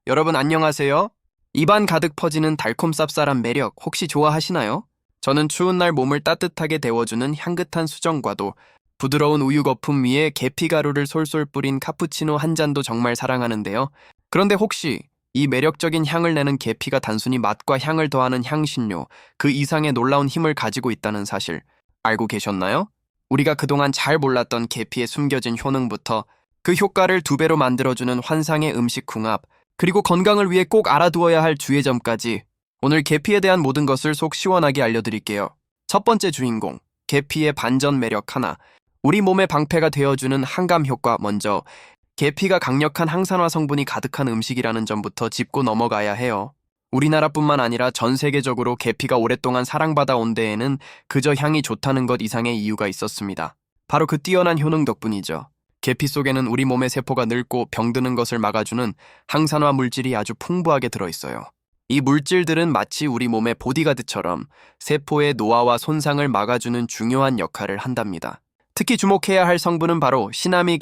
여러분 안녕하세요. 입안 가득 퍼지는 달콤 쌉쌀한 매력 혹시 좋아하시나요? 저는 추운 날 몸을 따뜻하게 데워주는 향긋한 수정과도 부드러운 우유 거품 위에 계피가루를 솔솔 뿌린 카푸치노 한 잔도 정말 사랑하는데요. 그런데 혹시 이 매력적인 향을 내는 계피가 단순히 맛과 향을 더하는 향신료, 그 이상의 놀라운 힘을 가지고 있다는 사실 알고 계셨나요? 우리가 그동안 잘 몰랐던 계피의 숨겨진 효능부터 그 효과를 두 배로 만들어주는 환상의 음식 궁합, 그리고 건강을 위해 꼭 알아두어야 할 주의점까지 오늘 계피에 대한 모든 것을 속 시원하게 알려드릴게요. 첫 번째 주인공, 계피의 반전 매력 하나. 우리 몸의 방패가 되어주는 항감 효과. 먼저 계피가 강력한 항산화 성분이 가득한 음식이라는 점부터 짚고 넘어가야 해요. 우리나라뿐만 아니라 전 세계적으로 계피가 오랫동안 사랑받아 온 데에는 그저 향이 좋다는 것 이상의 이유가 있었습니다. 바로 그 뛰어난 효능 덕분이죠. 계피 속에는 우리 몸의 세포가 늙고 병드는 것을 막아주는 항산화 물질이 아주 풍부하게 들어있어요. 이 물질들은 마치 우리 몸의 보디가드처럼 세포의 노화와 손상을 막아주는 중요한 역할을 한답니다. 특히 주목해야 할 성분은 바로 시나믹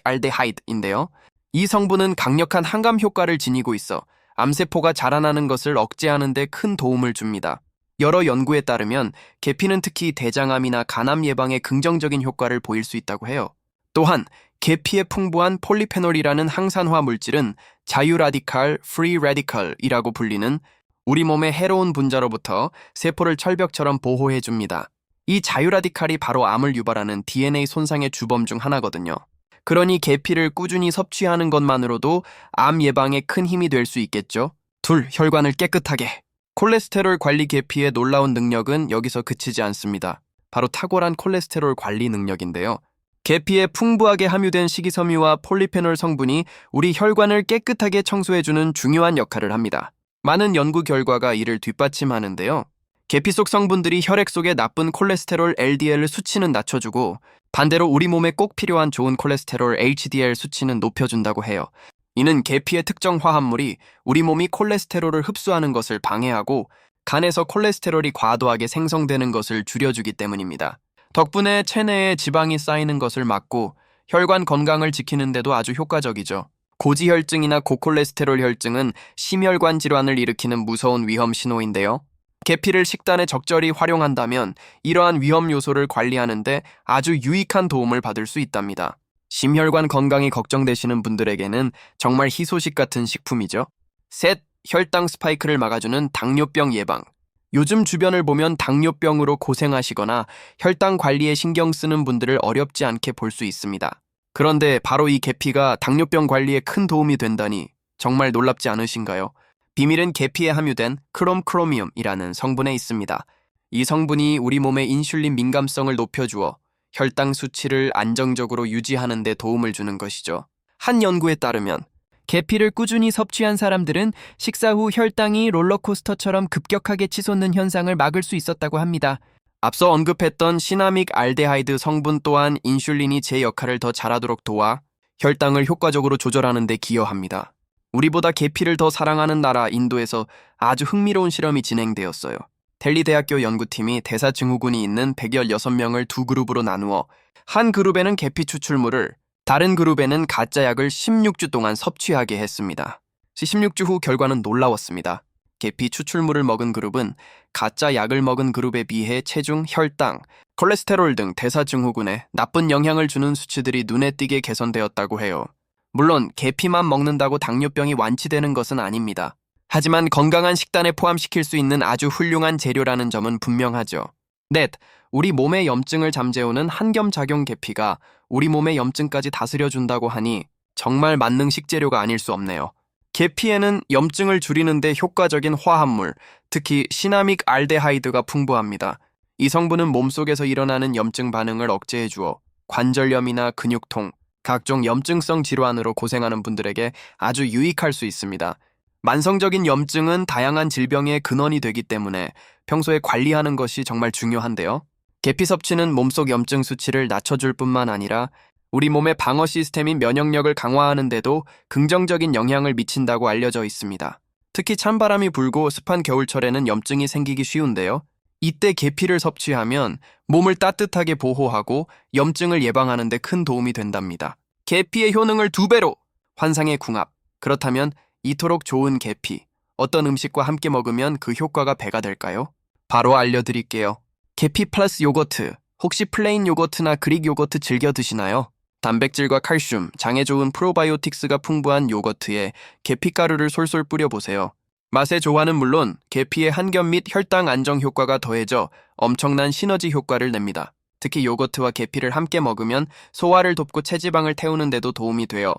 알데하이드인데요. 이 성분은 강력한 항감 효과를 지니고 있어 암세포가 자라나는 것을 억제하는 데 큰 도움을 줍니다. 여러 연구에 따르면 계피는 특히 대장암이나 간암 예방에 긍정적인 효과를 보일 수 있다고 해요. 또한 계피에 풍부한 폴리페놀이라는 항산화 물질은 자유라디칼, 프리 라디칼이라고 불리는 우리 몸의 해로운 분자로부터 세포를 철벽처럼 보호해줍니다. 이 자유라디칼이 바로 암을 유발하는 DNA 손상의 주범 중 하나거든요. 그러니 계피를 꾸준히 섭취하는 것만으로도 암 예방에 큰 힘이 될 수 있겠죠. 둘, 혈관을 깨끗하게. 콜레스테롤 관리 계피의 놀라운 능력은 여기서 그치지 않습니다. 바로 탁월한 콜레스테롤 관리 능력인데요. 계피에 풍부하게 함유된 식이섬유와 폴리페놀 성분이 우리 혈관을 깨끗하게 청소해주는 중요한 역할을 합니다. 많은 연구 결과가 이를 뒷받침하는데요. 계피 속 성분들이 혈액 속의 나쁜 콜레스테롤 LDL 수치는 낮춰주고 반대로 우리 몸에 꼭 필요한 좋은 콜레스테롤 HDL 수치는 높여준다고 해요. 이는 계피의 특정 화합물이 우리 몸이 콜레스테롤을 흡수하는 것을 방해하고 간에서 콜레스테롤이 과도하게 생성되는 것을 줄여주기 때문입니다. 덕분에 체내에 지방이 쌓이는 것을 막고 혈관 건강을 지키는 데도 아주 효과적이죠. 고지혈증이나 고콜레스테롤 혈증은 심혈관 질환을 일으키는 무서운 위험 신호인데요. 계피를 식단에 적절히 활용한다면 이러한 위험 요소를 관리하는 데 아주 유익한 도움을 받을 수 있답니다. 심혈관 건강이 걱정되시는 분들에게는 정말 희소식 같은 식품이죠. 셋, 혈당 스파이크를 막아주는 당뇨병 예방. 요즘 주변을 보면 당뇨병으로 고생하시거나 혈당 관리에 신경 쓰는 분들을 어렵지 않게 볼 수 있습니다. 그런데 바로 이 계피가 당뇨병 관리에 큰 도움이 된다니 정말 놀랍지 않으신가요? 비밀은 계피에 함유된 크롬이라는 성분에 있습니다. 이 성분이 우리 몸의 인슐린 민감성을 높여주어 혈당 수치를 안정적으로 유지하는 데 도움을 주는 것이죠. 한 연구에 따르면 계피를 꾸준히 섭취한 사람들은 식사 후 혈당이 롤러코스터처럼 급격하게 치솟는 현상을 막을 수 있었다고 합니다. 앞서 언급했던 시나믹 알데하이드 성분 또한 인슐린이 제 역할을 더 잘하도록 도와 혈당을 효과적으로 조절하는 데 기여합니다. 우리보다 계피를 더 사랑하는 나라 인도에서 아주 흥미로운 실험이 진행되었어요. 델리 대학교 연구팀이 대사증후군이 있는 116명을 두 그룹으로 나누어 한 그룹에는 계피 추출물을, 다른 그룹에는 가짜 약을 16주 동안 섭취하게 했습니다. 16주 후 결과는 놀라웠습니다. 계피 추출물을 먹은 그룹은 가짜 약을 먹은 그룹에 비해 체중, 혈당, 콜레스테롤 등 대사증후군에 나쁜 영향을 주는 수치들이 눈에 띄게 개선되었다고 해요. 물론 계피만 먹는다고 당뇨병이 완치되는 것은 아닙니다. 하지만 건강한 식단에 포함시킬 수 있는 아주 훌륭한 재료라는 점은 분명하죠. 넷, 우리 몸의 염증을 잠재우는 한겸작용 계피가 우리 몸의 염증까지 다스려준다고 하니 정말 만능 식재료가 아닐 수 없네요. 계피에는 염증을 줄이는 데 효과적인 화합물, 특히 시나믹 알데하이드가 풍부합니다. 이 성분은 몸속에서 일어나는 염증 반응을 억제해주어 관절염이나 근육통, 각종 염증성 질환으로 고생하는 분들에게 아주 유익할 수 있습니다. 만성적인 염증은 다양한 질병의 근원이 되기 때문에 평소에 관리하는 것이 정말 중요한데요. 계피 섭취는 몸속 염증 수치를 낮춰줄 뿐만 아니라 우리 몸의 방어 시스템인 면역력을 강화하는 데도 긍정적인 영향을 미친다고 알려져 있습니다. 특히 찬바람이 불고 습한 겨울철에는 염증이 생기기 쉬운데요. 이때 계피를 섭취하면 몸을 따뜻하게 보호하고 염증을 예방하는 데 큰 도움이 된답니다. 계피의 효능을 2배로! 환상의 궁합. 그렇다면 이토록 좋은 계피, 어떤 음식과 함께 먹으면 그 효과가 배가 될까요? 바로 알려드릴게요. 계피 플러스 요거트. 혹시 플레인 요거트나 그릭 요거트 즐겨 드시나요? 단백질과 칼슘, 장에 좋은 프로바이오틱스가 풍부한 요거트에 계피가루를 솔솔 뿌려보세요. 맛의 조화는 물론 계피의 한겹 및 혈당 안정 효과가 더해져 엄청난 시너지 효과를 냅니다. 특히 요거트와 계피를 함께 먹으면 소화를 돕고 체지방을 태우는 데도 도움이 되어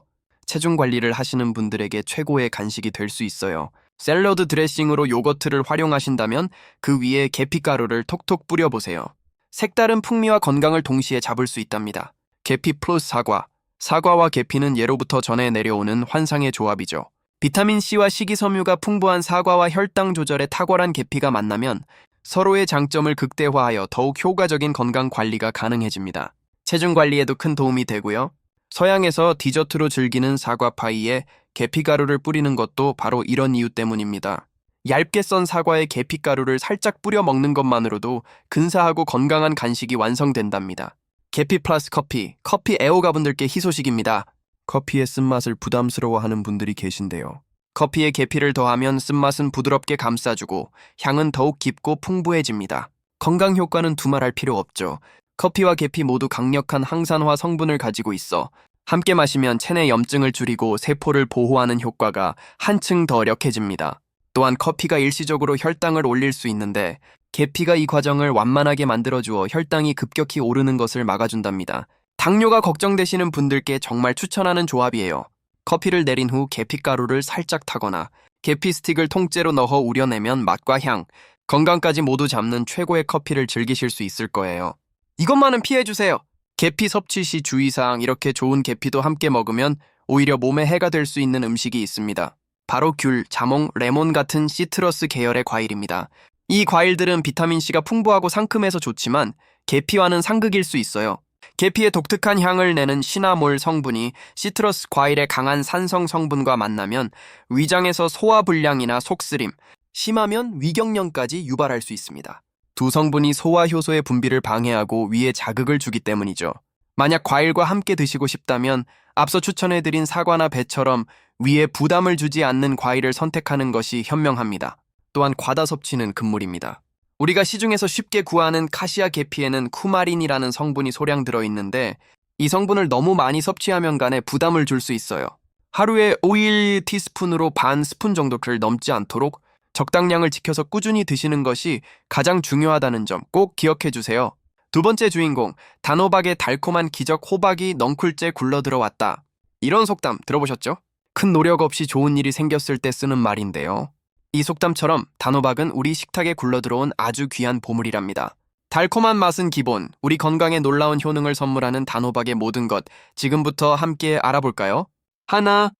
체중 관리를 하시는 분들에게 최고의 간식이 될 수 있어요. 샐러드 드레싱으로 요거트를 활용하신다면 그 위에 계피가루를 톡톡 뿌려보세요. 색다른 풍미와 건강을 동시에 잡을 수 있답니다. 계피 플러스 사과. 사과와 계피는 예로부터 전해 내려오는 환상의 조합이죠. 비타민C와 식이섬유가 풍부한 사과와 혈당 조절에 탁월한 계피가 만나면 서로의 장점을 극대화하여 더욱 효과적인 건강 관리가 가능해집니다. 체중 관리에도 큰 도움이 되고요. 서양에서 디저트로 즐기는 사과 파이에 계피가루를 뿌리는 것도 바로 이런 이유 때문입니다. 얇게 썬 사과에 계피가루를 살짝 뿌려 먹는 것만으로도 근사하고 건강한 간식이 완성된답니다. 계피 플러스 커피, 커피 애호가분들께 희소식입니다. 커피의 쓴맛을 부담스러워하는 분들이 계신데요. 커피에 계피를 더하면 쓴맛은 부드럽게 감싸주고 향은 더욱 깊고 풍부해집니다. 건강 효과는 두말할 필요 없죠. 커피와 계피 모두 강력한 항산화 성분을 가지고 있어 함께 마시면 체내 염증을 줄이고 세포를 보호하는 효과가 한층 더 력해집니다. 또한 커피가 일시적으로 혈당을 올릴 수 있는데 계피가 이 과정을 완만하게 만들어주어 혈당이 급격히 오르는 것을 막아준답니다. 당뇨가 걱정되시는 분들께 정말 추천하는 조합이에요. 커피를 내린 후 계피가루를 살짝 타거나 계피 스틱을 통째로 넣어 우려내면 맛과 향, 건강까지 모두 잡는 최고의 커피를 즐기실 수 있을 거예요. 이것만은 피해주세요. 계피 섭취 시 주의사항. 이렇게 좋은 계피도 함께 먹으면 오히려 몸에 해가 될 수 있는 음식이 있습니다. 바로 귤, 자몽, 레몬 같은 시트러스 계열의 과일입니다. 이 과일들은 비타민C가 풍부하고 상큼해서 좋지만 계피와는 상극일 수 있어요. 계피의 독특한 향을 내는 시나몰 성분이 시트러스 과일의 강한 산성 성분과 만나면 위장에서 소화불량이나 속쓰림, 심하면 위경련까지 유발할 수 있습니다. 두 성분이 소화 효소의 분비를 방해하고 위에 자극을 주기 때문이죠. 만약 과일과 함께 드시고 싶다면 앞서 추천해드린 사과나 배처럼 위에 부담을 주지 않는 과일을 선택하는 것이 현명합니다. 또한 과다 섭취는 금물입니다. 우리가 시중에서 쉽게 구하는 카시아 계피에는 쿠마린이라는 성분이 소량 들어있는데 이 성분을 너무 많이 섭취하면 간에 부담을 줄 수 있어요. 하루에 오일 티스푼으로 반 스푼 정도를 넘지 않도록 적당량을 지켜서 꾸준히 드시는 것이 가장 중요하다는 점 꼭 기억해 주세요. 두 번째 주인공, 단호박의 달콤한 기적 호박이 넝쿨째 굴러들어왔다. 이런 속담 들어보셨죠? 큰 노력 없이 좋은 일이 생겼을 때 쓰는 말인데요. 이 속담처럼 단호박은 우리 식탁에 굴러들어온 아주 귀한 보물이랍니다. 달콤한 맛은 기본, 우리 건강에 놀라운 효능을 선물하는 단호박의 모든 것, 지금부터 함께 알아볼까요? 하나,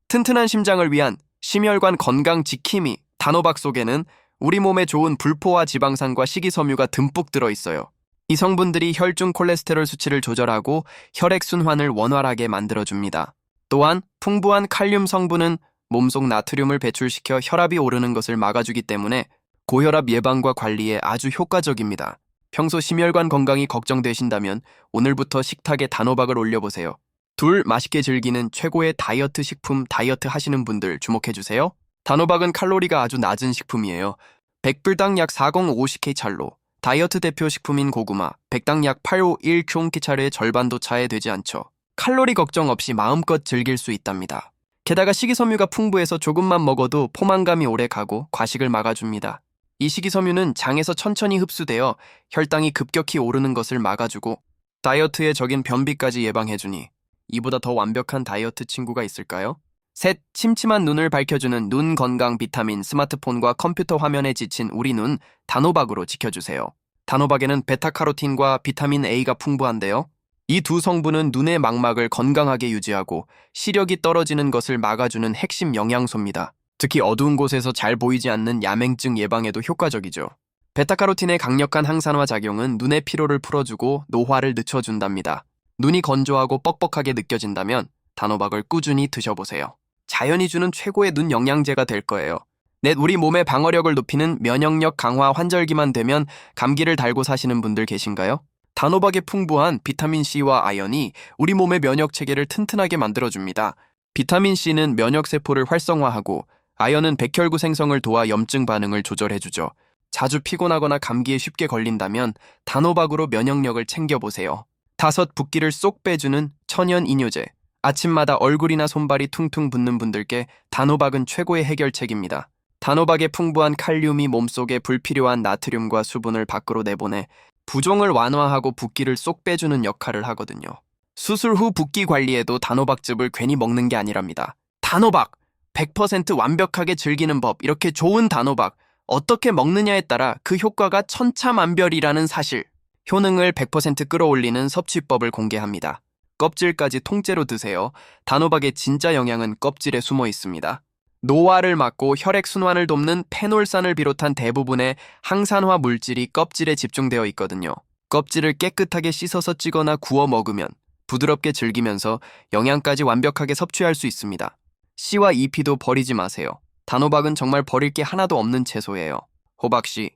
튼튼한 심장을 위한 심혈관 건강 지킴이. 단호박 속에는 우리 몸에 좋은 불포화 지방산과 식이섬유가 듬뿍 들어있어요. 이 성분들이 혈중 콜레스테롤 수치를 조절하고 혈액순환을 원활하게 만들어줍니다. 또한 풍부한 칼륨 성분은 몸속 나트륨을 배출시켜 혈압이 오르는 것을 막아주기 때문에 고혈압 예방과 관리에 아주 효과적입니다. 평소 심혈관 건강이 걱정되신다면 오늘부터 식탁에 단호박을 올려보세요. 둘, 맛있게 즐기는 최고의 다이어트 식품. 다이어트 하시는 분들 주목해주세요. 단호박은 칼로리가 아주 낮은 식품이에요. 100불당 약 4050kcal. 다이어트 대표 식품인 고구마, 100당 약 851kcal의 절반도 차이되지 않죠. 칼로리 걱정 없이 마음껏 즐길 수 있답니다. 게다가 식이섬유가 풍부해서 조금만 먹어도 포만감이 오래 가고 과식을 막아줍니다. 이 식이섬유는 장에서 천천히 흡수되어 혈당이 급격히 오르는 것을 막아주고 다이어트에 적인 변비까지 예방해주니 이보다 더 완벽한 다이어트 친구가 있을까요? 셋, 침침한 눈을 밝혀주는 눈 건강 비타민. 스마트폰과 컴퓨터 화면에 지친 우리 눈, 단호박으로 지켜주세요. 단호박에는 베타카로틴과 비타민 A가 풍부한데요. 이 두 성분은 눈의 망막을 건강하게 유지하고 시력이 떨어지는 것을 막아주는 핵심 영양소입니다. 특히 어두운 곳에서 잘 보이지 않는 야맹증 예방에도 효과적이죠. 베타카로틴의 강력한 항산화 작용은 눈의 피로를 풀어주고 노화를 늦춰준답니다. 눈이 건조하고 뻑뻑하게 느껴진다면 단호박을 꾸준히 드셔보세요. 자연이 주는 최고의 눈 영양제가 될 거예요. 넷, 우리 몸의 방어력을 높이는 면역력 강화. 환절기만 되면 감기를 달고 사시는 분들 계신가요? 단호박에 풍부한 비타민C와 아연이 우리 몸의 면역 체계를 튼튼하게 만들어줍니다. 비타민 C는 면역세포를 활성화하고 아연은 백혈구 생성을 도와 염증 반응을 조절해주죠. 자주 피곤하거나 감기에 쉽게 걸린다면 단호박으로 면역력을 챙겨보세요. 5. 붓기를 쏙 빼주는 천연 이뇨제. 아침마다 얼굴이나 손발이 퉁퉁 붓는 분들께 단호박은 최고의 해결책입니다. 단호박의 풍부한 칼륨이 몸속에 불필요한 나트륨과 수분을 밖으로 내보내 부종을 완화하고 붓기를 쏙 빼주는 역할을 하거든요. 수술 후 붓기 관리에도 단호박즙을 괜히 먹는 게 아니랍니다. 단호박! 100% 완벽하게 즐기는 법, 이렇게 좋은 단호박, 어떻게 먹느냐에 따라 그 효과가 천차만별이라는 사실. 효능을 100% 끌어올리는 섭취법을 공개합니다. 껍질까지 통째로 드세요. 단호박의 진짜 영양은 껍질에 숨어 있습니다. 노화를 막고 혈액순환을 돕는 페놀산을 비롯한 대부분의 항산화 물질이 껍질에 집중되어 있거든요. 껍질을 깨끗하게 씻어서 찌거나 구워 먹으면 부드럽게 즐기면서 영양까지 완벽하게 섭취할 수 있습니다. 씨와 잎이도 버리지 마세요. 단호박은 정말 버릴 게 하나도 없는 채소예요. 호박씨,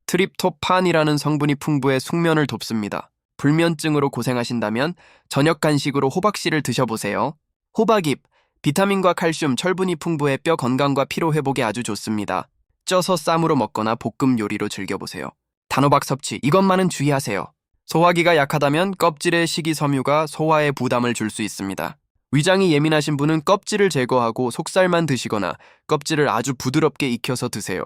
트립토판이라는 성분이 풍부해 숙면을 돕습니다. 불면증으로 고생하신다면 저녁 간식으로 호박씨를 드셔보세요. 호박잎, 비타민과 칼슘, 철분이 풍부해 뼈 건강과 피로 회복에 아주 좋습니다. 쪄서 쌈으로 먹거나 볶음 요리로 즐겨보세요. 단호박 섭취, 이것만은 주의하세요. 소화기가 약하다면 껍질의 식이섬유가 소화에 부담을 줄 수 있습니다. 위장이 예민하신 분은 껍질을 제거하고 속살만 드시거나 껍질을 아주 부드럽게 익혀서 드세요.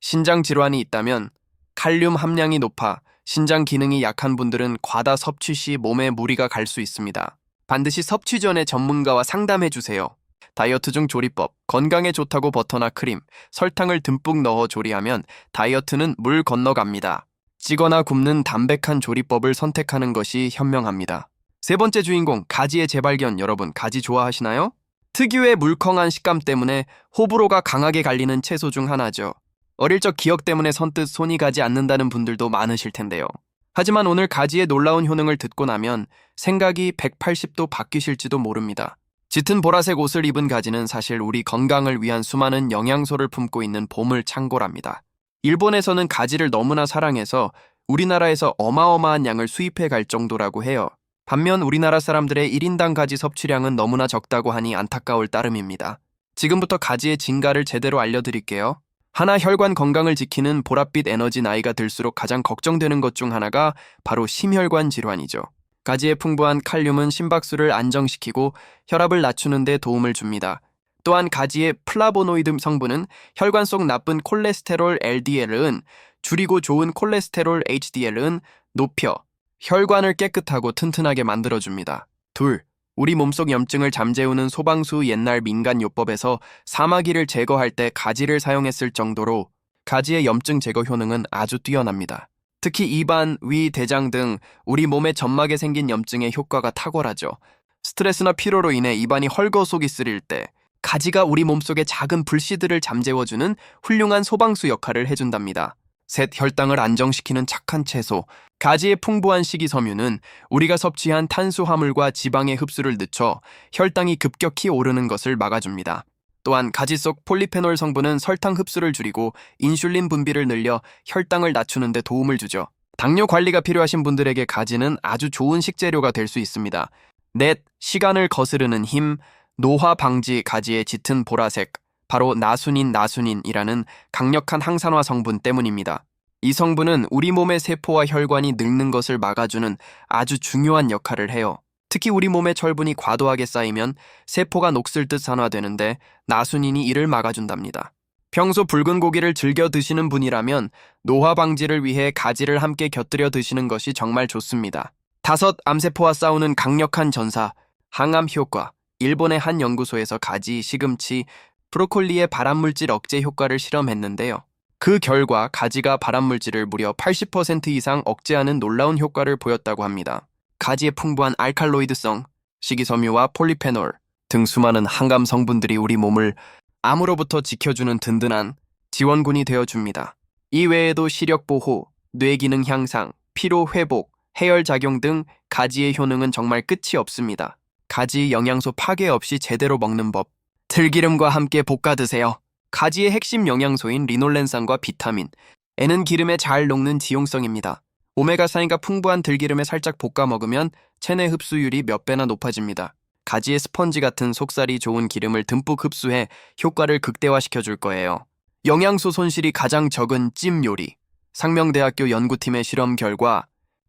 신장 질환이 있다면 칼륨 함량이 높아 신장 기능이 약한 분들은 과다 섭취 시 몸에 무리가 갈 수 있습니다. 반드시 섭취 전에 전문가와 상담해 주세요. 다이어트 중 조리법, 건강에 좋다고 버터나 크림, 설탕을 듬뿍 넣어 조리하면 다이어트는 물 건너갑니다. 찌거나 굽는 담백한 조리법을 선택하는 것이 현명합니다. 3번째 주인공, 가지의 재발견. 여러분, 가지 좋아하시나요? 특유의 물컹한 식감 때문에 호불호가 강하게 갈리는 채소 중 하나죠. 어릴 적 기억 때문에 선뜻 손이 가지 않는다는 분들도 많으실 텐데요. 하지만 오늘 가지의 놀라운 효능을 듣고 나면 생각이 180도 바뀌실지도 모릅니다. 짙은 보라색 옷을 입은 가지는 사실 우리 건강을 위한 수많은 영양소를 품고 있는 보물 창고랍니다. 일본에서는 가지를 너무나 사랑해서 우리나라에서 어마어마한 양을 수입해 갈 정도라고 해요. 반면 우리나라 사람들의 1인당 가지 섭취량은 너무나 적다고 하니 안타까울 따름입니다. 지금부터 가지의 진가를 제대로 알려드릴게요. 하나, 혈관 건강을 지키는 보랏빛 에너지. 나이가 들수록 가장 걱정되는 것 중 하나가 바로 심혈관 질환이죠. 가지의 풍부한 칼륨은 심박수를 안정시키고 혈압을 낮추는 데 도움을 줍니다. 또한 가지의 플라보노이드 성분은 혈관 속 나쁜 콜레스테롤 LDL은 줄이고 좋은 콜레스테롤 HDL은 높여 혈관을 깨끗하고 튼튼하게 만들어줍니다. 2. 우리 몸속 염증을 잠재우는 소방수. 옛날 민간요법에서 사마귀를 제거할 때 가지를 사용했을 정도로 가지의 염증 제거 효능은 아주 뛰어납니다. 특히 입안, 위, 대장 등 우리 몸의 점막에 생긴 염증의 효과가 탁월하죠. 스트레스나 피로로 인해 입안이 헐거속이 쓰릴 때 가지가 우리 몸속의 작은 불씨들을 잠재워주는 훌륭한 소방수 역할을 해준답니다. 3. 혈당을 안정시키는 착한 채소. 가지의 풍부한 식이섬유는 우리가 섭취한 탄수화물과 지방의 흡수를 늦춰 혈당이 급격히 오르는 것을 막아줍니다. 또한 가지 속 폴리페놀 성분은 설탕 흡수를 줄이고 인슐린 분비를 늘려 혈당을 낮추는 데 도움을 주죠. 당뇨 관리가 필요하신 분들에게 가지는 아주 좋은 식재료가 될 수 있습니다. 4. 시간을 거스르는 힘. 노화 방지. 가지의 짙은 보라색, 바로 나수닌이라는 강력한 항산화 성분 때문입니다. 이 성분은 우리 몸의 세포와 혈관이 늙는 것을 막아주는 아주 중요한 역할을 해요. 특히 우리 몸에 철분이 과도하게 쌓이면 세포가 녹슬 듯 산화되는데 나수닌이 이를 막아준답니다. 평소 붉은 고기를 즐겨 드시는 분이라면 노화 방지를 위해 가지를 함께 곁들여 드시는 것이 정말 좋습니다. 5. 암세포와 싸우는 강력한 전사. 항암 효과. 일본의 한 연구소에서 가지, 시금치, 브로콜리의 발암물질 억제 효과를 실험했는데요. 그 결과 가지가 발암물질을 무려 80% 이상 억제하는 놀라운 효과를 보였다고 합니다. 가지의 풍부한 알칼로이드성, 식이섬유와 폴리페놀 등 수많은 항암 성분들이 우리 몸을 암으로부터 지켜주는 든든한 지원군이 되어줍니다. 이 외에도 시력 보호, 뇌기능 향상, 피로 회복, 해열작용 등 가지의 효능은 정말 끝이 없습니다. 가지 영양소 파괴 없이 제대로 먹는 법. 들기름과 함께 볶아 드세요. 가지의 핵심 영양소인 리놀렌산과 비타민 N은 기름에 잘 녹는 지용성입니다. 오메가3가 풍부한 들기름에 살짝 볶아 먹으면 체내 흡수율이 몇 배나 높아집니다. 가지의 스펀지 같은 속살이 좋은 기름을 듬뿍 흡수해 효과를 극대화시켜줄 거예요. 영양소 손실이 가장 적은 찜 요리. 상명대학교 연구팀의 실험 결과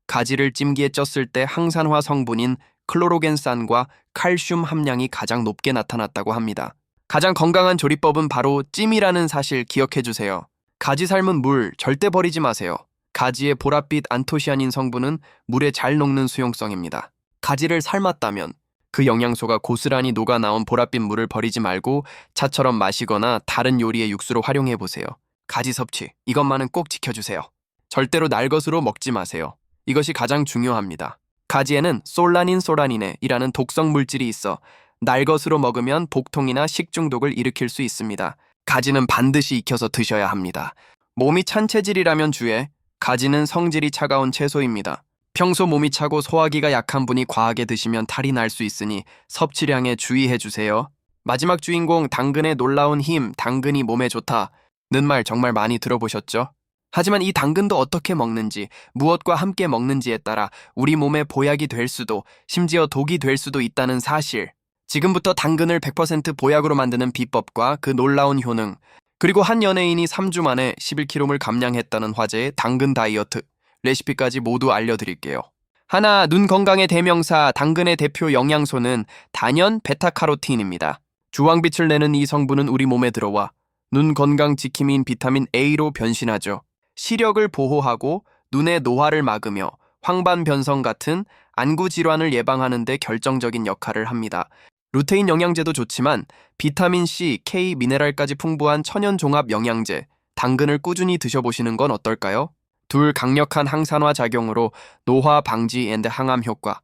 가지를 찜기에 쪘을 때 항산화 성분인 클로로겐산과 칼슘 함량이 가장 높게 나타났다고 합니다. 가장 건강한 조리법은 바로 찜이라는 사실 기억해 주세요. 가지 삶은 물 절대 버리지 마세요. 가지의 보랏빛 안토시아닌 성분은 물에 잘 녹는 수용성입니다. 가지를 삶았다면 그 영양소가 고스란히 녹아 나온 보랏빛 물을 버리지 말고 차처럼 마시거나 다른 요리의 육수로 활용해 보세요. 가지 섭취, 이것만은 꼭 지켜주세요. 절대로 날 것으로 먹지 마세요. 이것이 가장 중요합니다. 가지에는 솔라닌이라는 독성 물질이 있어 날 것으로 먹으면 복통이나 식중독을 일으킬 수 있습니다. 가지는 반드시 익혀서 드셔야 합니다. 몸이 찬 체질이라면 주의, 가지는 성질이 차가운 채소입니다. 평소 몸이 차고 소화기가 약한 분이 과하게 드시면 탈이 날 수 있으니 섭취량에 주의해 주세요. 마지막 주인공 당근의 놀라운 힘, 당근이 몸에 좋다는 말 정말 많이 들어보셨죠? 하지만 이 당근도 어떻게 먹는지, 무엇과 함께 먹는지에 따라 우리 몸에 보약이 될 수도, 심지어 독이 될 수도 있다는 사실. 지금부터 당근을 100% 보약으로 만드는 비법과 그 놀라운 효능, 그리고 한 연예인이 3주 만에 11kg을 감량했다는 화제의 당근 다이어트 레시피까지 모두 알려드릴게요. 하나, 눈 건강의 대명사 당근의 대표 영양소는 단연 베타카로틴입니다. 주황빛을 내는 이 성분은 우리 몸에 들어와 눈 건강 지킴이인 비타민 A로 변신하죠. 시력을 보호하고 눈의 노화를 막으며 황반 변성 같은 안구 질환을 예방하는 데 결정적인 역할을 합니다. 루테인 영양제도 좋지만 비타민 C, K, 미네랄까지 풍부한 천연 종합 영양제, 당근을 꾸준히 드셔보시는 건 어떨까요? 둘, 강력한 항산화 작용으로 노화 방지 앤 항암 효과.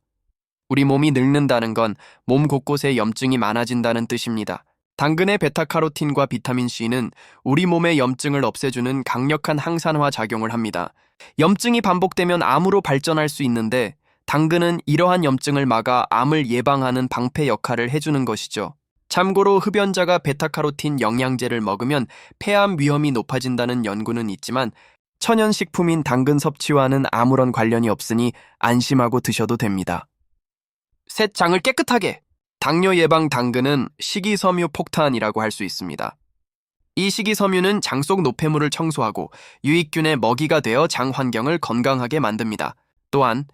우리 몸이 늙는다는 건 몸 곳곳에 염증이 많아진다는 뜻입니다. 당근의 베타카로틴과 비타민 C는 우리 몸의 염증을 없애주는 강력한 항산화 작용을 합니다. 염증이 반복되면 암으로 발전할 수 있는데 당근은 이러한 염증을 막아 암을 예방하는 방패 역할을 해주는 것이죠. 참고로 흡연자가 베타카로틴 영양제를 먹으면 폐암 위험이 높아진다는 연구는 있지만 천연식품인 당근 섭취와는 아무런 관련이 없으니 안심하고 드셔도 됩니다. 셋, 장을 깨끗하게! 당뇨 예방 당근은 식이섬유 폭탄이라고 할 수 있습니다. 이 식이섬유는 장 속 노폐물을 청소하고 유익균의 먹이가 되어 장 환경을 건강하게 만듭니다. 또한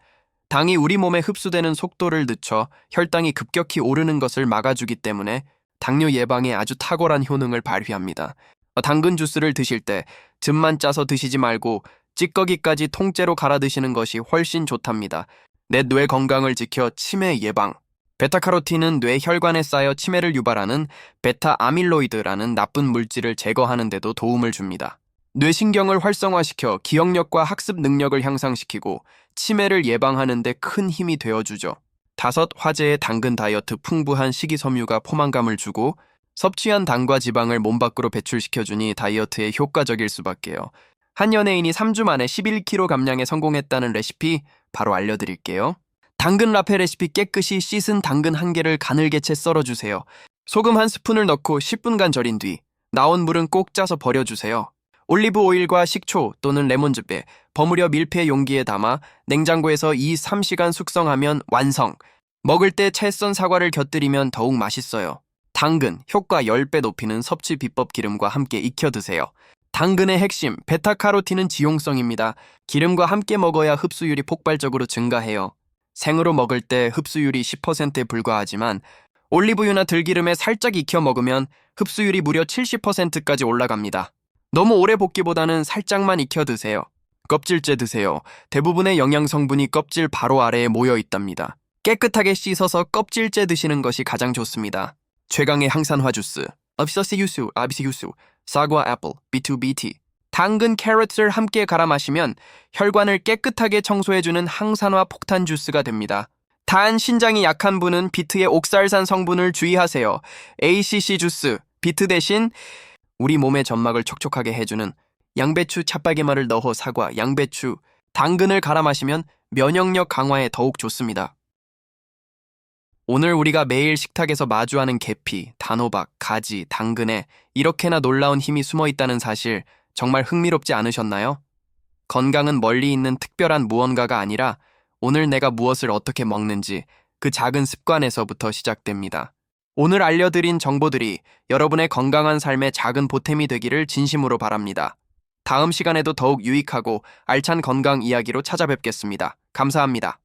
당이 우리 몸에 흡수되는 속도를 늦춰 혈당이 급격히 오르는 것을 막아주기 때문에 당뇨 예방에 아주 탁월한 효능을 발휘합니다. 당근 주스를 드실 때 즙만 짜서 드시지 말고 찌꺼기까지 통째로 갈아 드시는 것이 훨씬 좋답니다. 내 뇌 건강을 지켜 치매 예방. 베타카로틴은 뇌 혈관에 쌓여 치매를 유발하는 베타아밀로이드라는 나쁜 물질을 제거하는 데도 도움을 줍니다. 뇌신경을 활성화시켜 기억력과 학습 능력을 향상시키고 치매를 예방하는 데 큰 힘이 되어주죠. 다섯, 화제의 당근 다이어트 풍부한 식이섬유가 포만감을 주고 섭취한 당과 지방을 몸 밖으로 배출시켜주니 다이어트에 효과적일 수밖에요. 한 연예인이 3주 만에 11kg 감량에 성공했다는 레시피 바로 알려드릴게요. 당근 라페 레시피 깨끗이 씻은 당근 1개를 가늘게 채 썰어주세요. 소금 1스푼을 넣고 10분간 절인 뒤 나온 물은 꼭 짜서 버려주세요. 올리브 오일과 식초 또는 레몬즙에 버무려 밀폐 용기에 담아 냉장고에서 2-3시간 숙성하면 완성. 먹을 때 채 썬 사과를 곁들이면 더욱 맛있어요. 당근, 효과 10배 높이는 섭취 비법 기름과 함께 익혀 드세요. 당근의 핵심, 베타카로틴은 지용성입니다. 기름과 함께 먹어야 흡수율이 폭발적으로 증가해요. 생으로 먹을 때 흡수율이 10%에 불과하지만 올리브유나 들기름에 살짝 익혀 먹으면 흡수율이 무려 70%까지 올라갑니다. 너무 오래 볶기보다는 살짝만 익혀 드세요. 껍질째 드세요. 대부분의 영양 성분이 껍질 바로 아래에 모여 있답니다. 깨끗하게 씻어서 껍질째 드시는 것이 가장 좋습니다. 최강의 항산화 주스, 아비시유수, 사과, 애플, B2BT. 당근, 캐럿을 함께 갈아 마시면 혈관을 깨끗하게 청소해주는 항산화 폭탄 주스가 됩니다. 단, 신장이 약한 분은 비트의 옥살산 성분을 주의하세요. ACC 주스, 비트 대신 우리 몸의 점막을 촉촉하게 해주는 양배추 찻바게말을 넣어 사과, 양배추, 당근을 갈아 마시면 면역력 강화에 더욱 좋습니다. 오늘 우리가 매일 식탁에서 마주하는 계피, 단호박, 가지, 당근에 이렇게나 놀라운 힘이 숨어 있다는 사실 정말 흥미롭지 않으셨나요? 건강은 멀리 있는 특별한 무언가가 아니라 오늘 내가 무엇을 어떻게 먹는지, 그 작은 습관에서부터 시작됩니다. 오늘 알려드린 정보들이 여러분의 건강한 삶의 작은 보탬이 되기를 진심으로 바랍니다. 다음 시간에도 더욱 유익하고 알찬 건강 이야기로 찾아뵙겠습니다. 감사합니다.